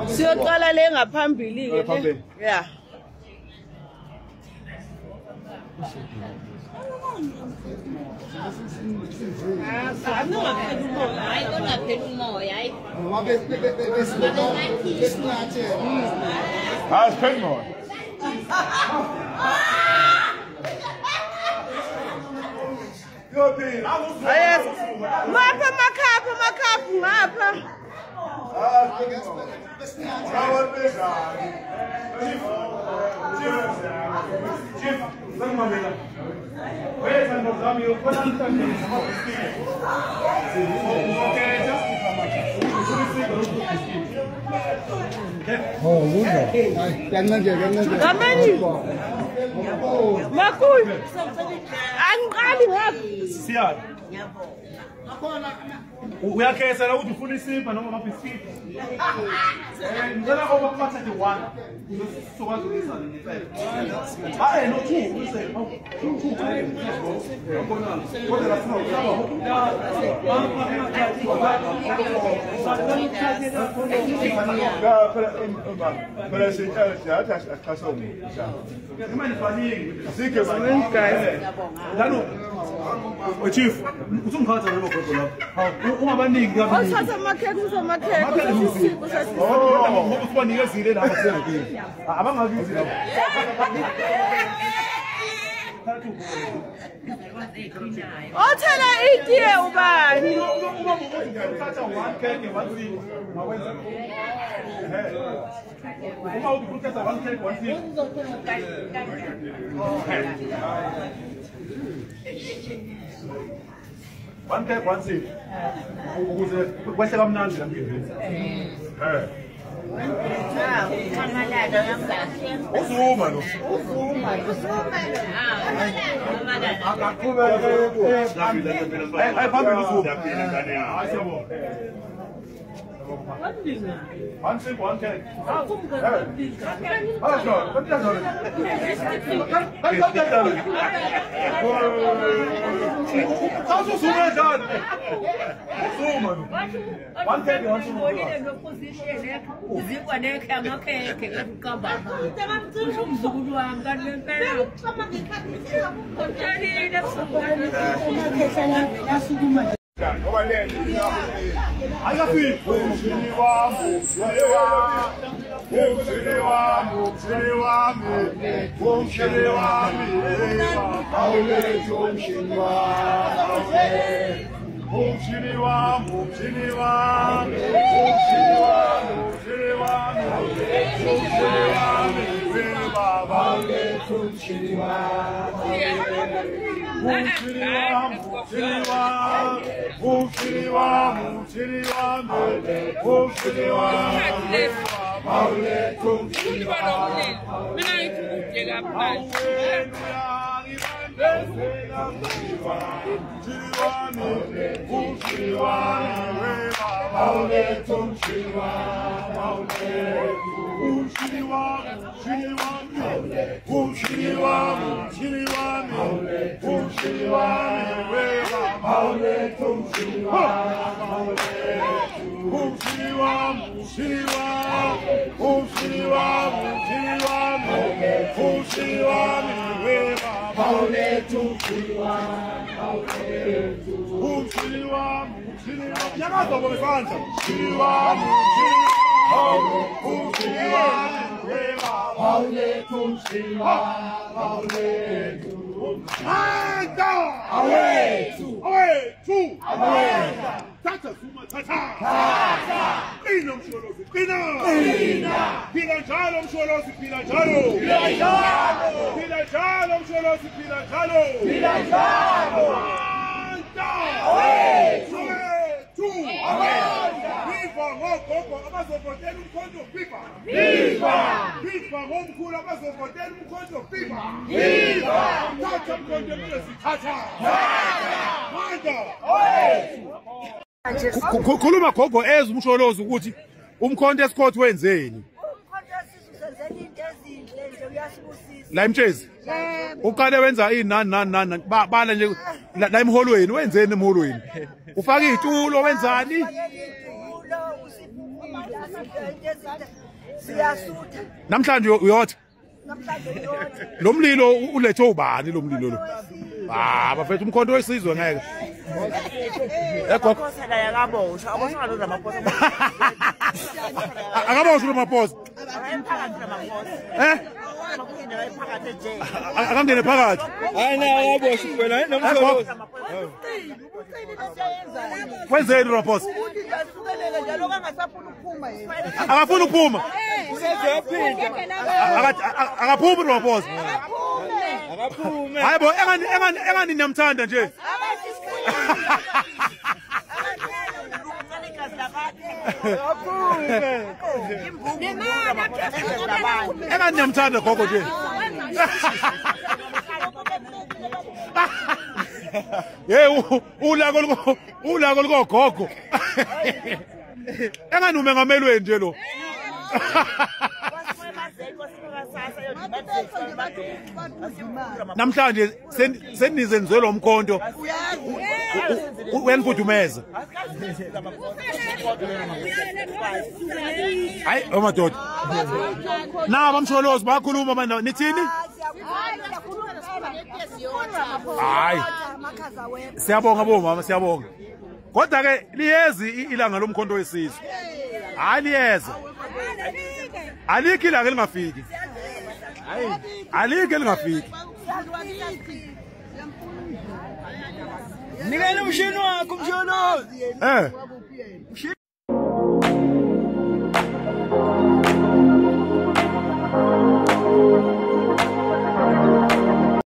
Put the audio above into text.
Siyoqala le ngaphambili ke. Yeah. Mapha makapha ngapha. Makul. Angiqali ngapha. Uyakhethela ukuthi ufuna isimba noma amabhiskiti. Ngicela ngoba kuphatha nje 1. Uzokwazi ukuyisa nefele. Hayi no 2 listen. 2 kodwa lafuna Phela siyathi asiqhasome. Imali baningi. Sikhe baningi. Lano Chief, usungikhatha noma gogo lapho. Ungabaningi kabi. Uthatha amakhekhe uzomakhekhe. Oh, ngoba usibanikezile lapha sengakini. Abangakizi lapho. Othela itiye ubani? Uthatha 1 cake 1 thing. Mawenza. Uma uthatha 1 cake 1 thing. One cake, one seat. Ukuze kwehle kamnandi la ngivini. Uzuma lo. Akaqhubeke. Ay phambili uzuma. Hayi siyabona. One seat, one cake. Khuluma gogo eza umsholozi ukuthi umkhonto esikhothi wenzeni. La imtshezi. Uqale wenza ini nani bala nje la emholweni wenzeni emholweni. ufaka izitulo wenzani siyasutha namhlanje uyotha namhlanje yodwa lo mlilo ulethwe ubani lo mlilo lo bafethu umkhonto wesizwe ngeke Gogo la yakaboshwa aboshwa lo zamaphosa akaboshwa lo maphosa akangene phakathi hayi na akaboshwa wena hayi nomkholozi kwenzeni lo maphosa ukuthi ngasukelela njalo kangasafuna ukuphuma yena akafuna ukuphuma usezaphinda akaphumi lo maphosa akaphume hayibo engani namthanda nje engani namthanda gogo nje hey ulako lukogogo engani umengamelweni nje lo namhlanje senizenizwe lo mkhonto uyanifudumeza hayi amadoda naba msholozi bakhuluma manje nithini hayi siyabonga bomama siyabonga kodwa ke liyezi ilanga lomkhonto wesizwe hayi liyeza alikho ilanga elingafiki alikho elingafiki nikele umshini wakho msholozi